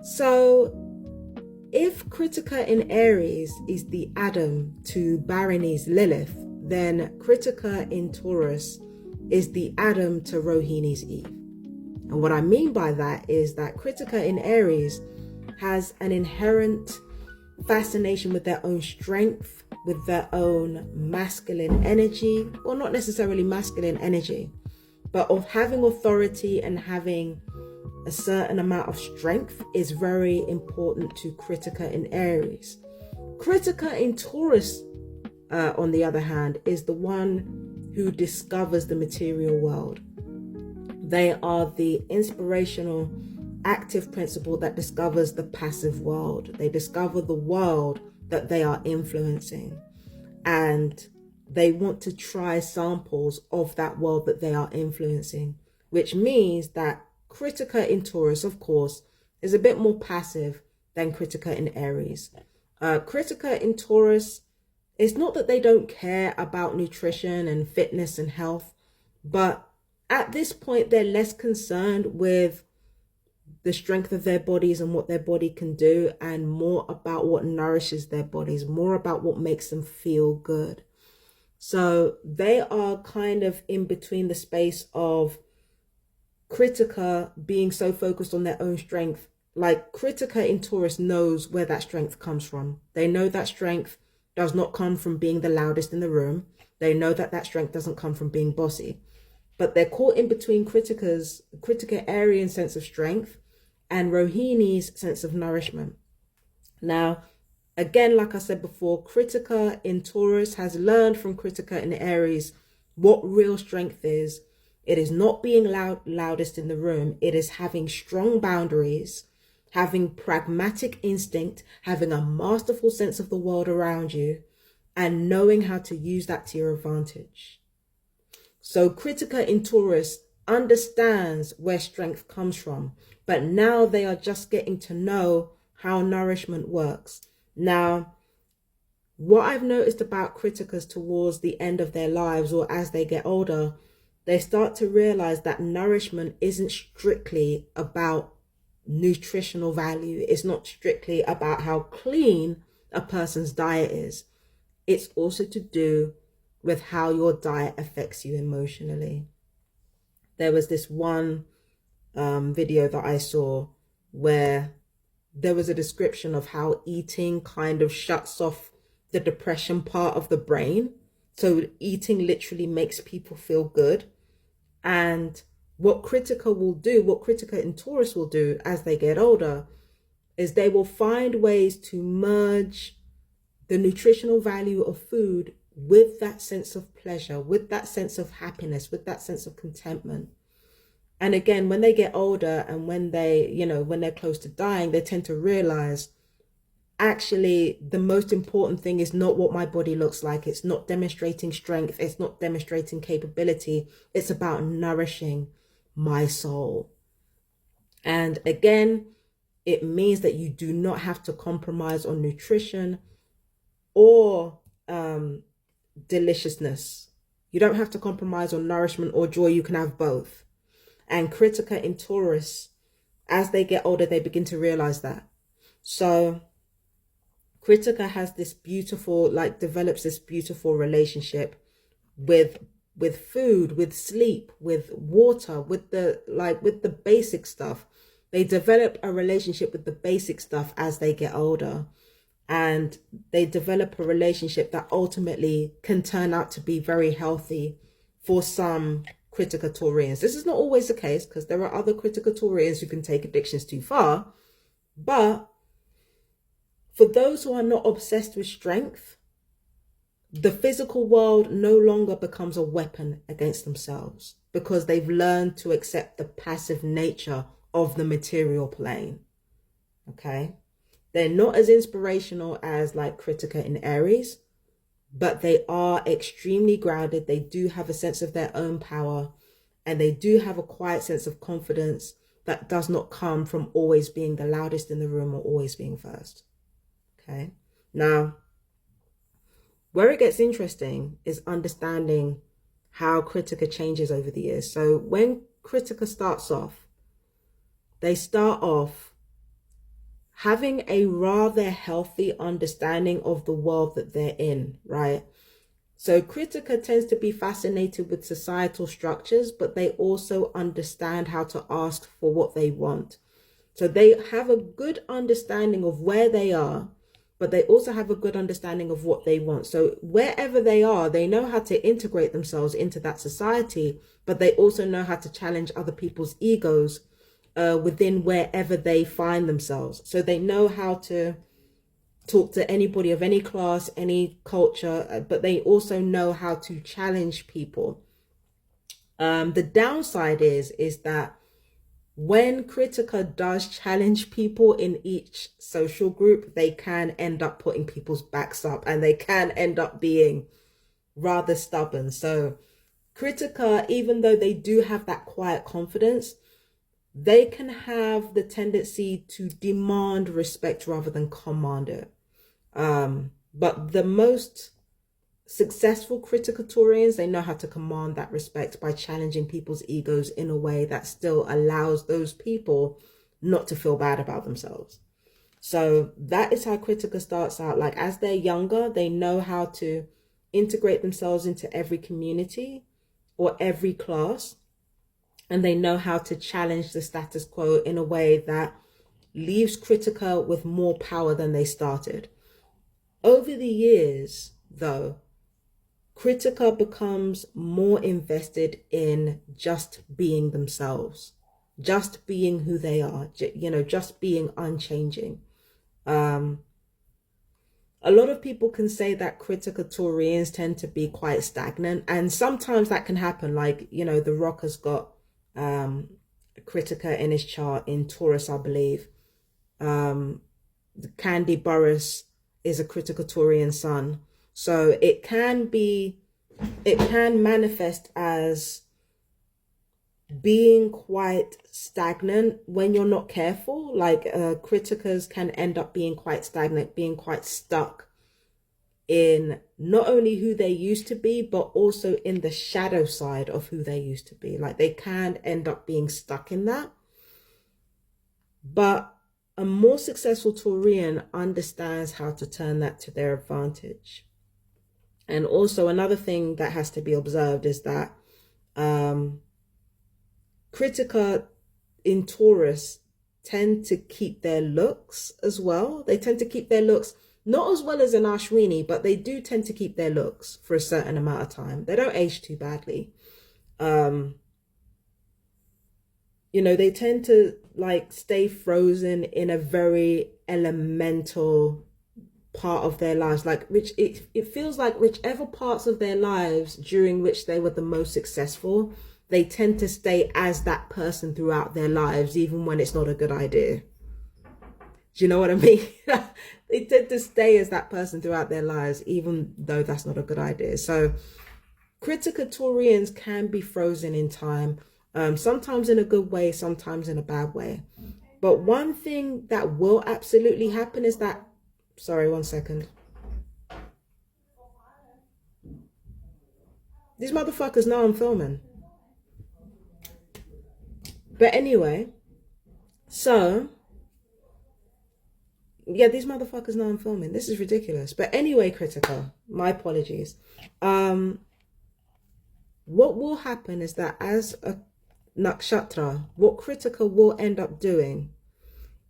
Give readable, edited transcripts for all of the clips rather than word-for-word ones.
So if Krittika in Aries is the Adam to Barony's Lilith, then Krittika in Taurus is the Adam to Rohini's Eve. And what I mean by that is that Krittika in Aries has an inherent fascination with their own strength, with their own masculine energy, or not necessarily masculine energy, but of having authority and having a certain amount of strength is very important to Krittika in Aries. Krittika in Taurus, on the other hand, is the one who discovers the material world. They are the inspirational, active principle that discovers the passive world. They discover the world that they are influencing, and they want to try samples of that world that they are influencing, which means that Krittika in Taurus, of course, is a bit more passive than Krittika in Aries. Krittika in Taurus, it's not that they don't care about nutrition and fitness and health, but at this point, they're less concerned with the strength of their bodies and what their body can do, and more about what nourishes their bodies, more about what makes them feel good. So they are kind of in between the space of Krittika being so focused on their own strength. Like Krittika in Taurus knows where that strength comes from. They know that strength does not come from being the loudest in the room. They know that that strength doesn't come from being bossy. But they're caught in between Krittika Aryan sense of strength and Rohini's sense of nourishment. Now, again, like I said before, Krittika in Taurus has learned from Krittika in Aries what real strength is. It is not being loudest in the room. It is having strong boundaries, having pragmatic instinct, having a masterful sense of the world around you, and knowing how to use that to your advantage. So Krittika in Taurus understands where strength comes from, but now they are just getting to know how nourishment works. Now, what I've noticed about Krittikas towards the end of their lives, or as they get older, they start to realize that nourishment isn't strictly about nutritional value. It's not strictly about how clean a person's diet is. It's also to do with how your diet affects you emotionally. There was this one video that I saw where there was a description of how eating kind of shuts off the depression part of the brain. So eating literally makes people feel good. And what Krittika in Taurus will do as they get older, is they will find ways to merge the nutritional value of food with that sense of pleasure, with that sense of happiness, with that sense of contentment. And again, when they get older and when they're close to dying, they tend to realize, actually, the most important thing is not what my body looks like. It's not demonstrating strength. It's not demonstrating capability. It's about nourishing my soul. And again, it means that you do not have to compromise on nutrition or deliciousness. You don't have to compromise on nourishment or joy. You can have both. And Krittika in Taurus, as they get older, they begin to realize that. So Krittika has this beautiful, develops this beautiful relationship with food, with sleep, with water, with the basic stuff. They develop a relationship with the basic stuff as they get older. And they develop a relationship that ultimately can turn out to be very healthy for some Krittika Taurians. This is not always the case, because there are other Krittika Taurians who can take addictions too far. But for those who are not obsessed with strength, the physical world no longer becomes a weapon against themselves, because they've learned to accept the passive nature of the material plane. Okay? They're not as inspirational as Krittika in Aries, but they are extremely grounded. They do have a sense of their own power, and they do have a quiet sense of confidence that does not come from always being the loudest in the room or always being first. Okay. Now, where it gets interesting is understanding how Krittika changes over the years. So when Krittika starts off, they start off having a rather healthy understanding of the world that they're in, right? So Krittika tends to be fascinated with societal structures, but they also understand how to ask for what they want. So they have a good understanding of where they are, but they also have a good understanding of what they want. So wherever they are, they know how to integrate themselves into that society, but they also know how to challenge other people's egos within wherever they find themselves. So they know how to talk to anybody of any class, any culture, but they also know how to challenge people. The downside is that when Krittika does challenge people in each social group, they can end up putting people's backs up, and they can end up being rather stubborn. So Krittika, even though they do have that quiet confidence, they can have the tendency to demand respect rather than command it. But the most successful Kritikatorians, they know how to command that respect by challenging people's egos in a way that still allows those people not to feel bad about themselves. So that is how Krittika starts out. Like, as they're younger, they know how to integrate themselves into every community or every class, and they know how to challenge the status quo in a way that leaves Krittika with more power than they started. Over the years, though, Krittika becomes more invested in just being themselves, just being who they are, just being unchanging. A lot of people can say that Kritikatorians tend to be quite stagnant, and sometimes that can happen. Like, The Rock has got Krittika in his chart in Taurus, I believe. Candy Burris is a Kritikatorian sun. So it can manifest as being quite stagnant when you're not careful. Like Kritikas can end up being quite stagnant, being quite stuck in not only who they used to be, but also in the shadow side of who they used to be. Like, they can end up being stuck in that. But a more successful Taurian understands how to turn that to their advantage. And also another thing that has to be observed is that Krittika in Taurus tend to keep their looks as well. They tend to keep their looks, not as well as an Ashwini, but they do tend to keep their looks for a certain amount of time. They don't age too badly. They tend to stay frozen in a very elemental part of their lives, it feels like whichever parts of their lives during which they were the most successful, they tend to stay as that person throughout their lives, even when it's not a good idea. Do you know what I mean? They tend to stay as that person throughout their lives, even though that's not a good idea. So Kritikatorians can be frozen in time, sometimes in a good way, sometimes in a bad way. But one thing that will absolutely happen is that, sorry, one second. These motherfuckers know I'm filming. But anyway, so, yeah, these motherfuckers know I'm filming. This is ridiculous. But anyway, Krittika, my apologies. What will happen is that as a Nakshatra, what Krittika will end up doing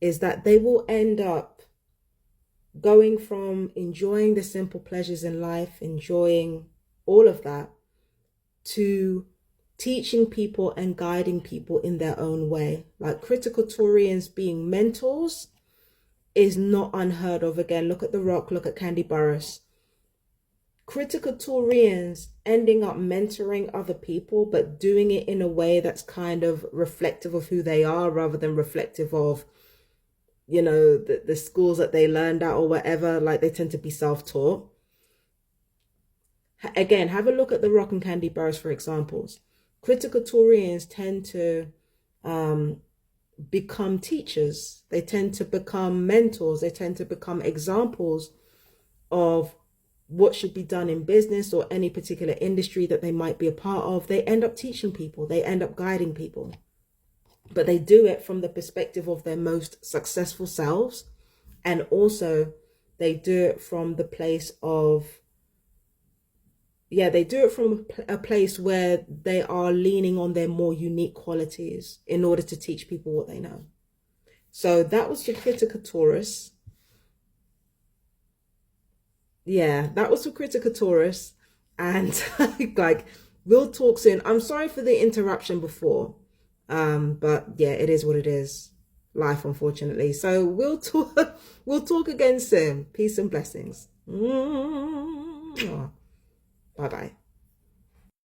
is that they will end up going from enjoying the simple pleasures in life, enjoying all of that, to teaching people and guiding people in their own way. Like, Kritikatorians being mentors is not unheard of. Again, look at The Rock, look at Candy Burris. Kritikatorians ending up mentoring other people, but doing it in a way that's kind of reflective of who they are rather than reflective of, the schools that they learned at or whatever. Like, they tend to be self-taught. Again, have a look at The Rock and Candy Burris for examples. Kritikatorians tend to become teachers. They tend to become mentors. They tend to become examples of what should be done in business or any particular industry that they might be a part of. They end up teaching people. They end up guiding people. But they do it from the perspective of their most successful selves. And also they do it from the place of, yeah, they do it from a place where they are leaning on their more unique qualities in order to teach people what they know. So that was for Krittika Taurus. Yeah, that was for Krittika Taurus. And like, we'll talk soon. I'm sorry for the interruption before. But yeah, it is what it is. Life, unfortunately. So we'll talk again soon. Peace and blessings. Bye bye.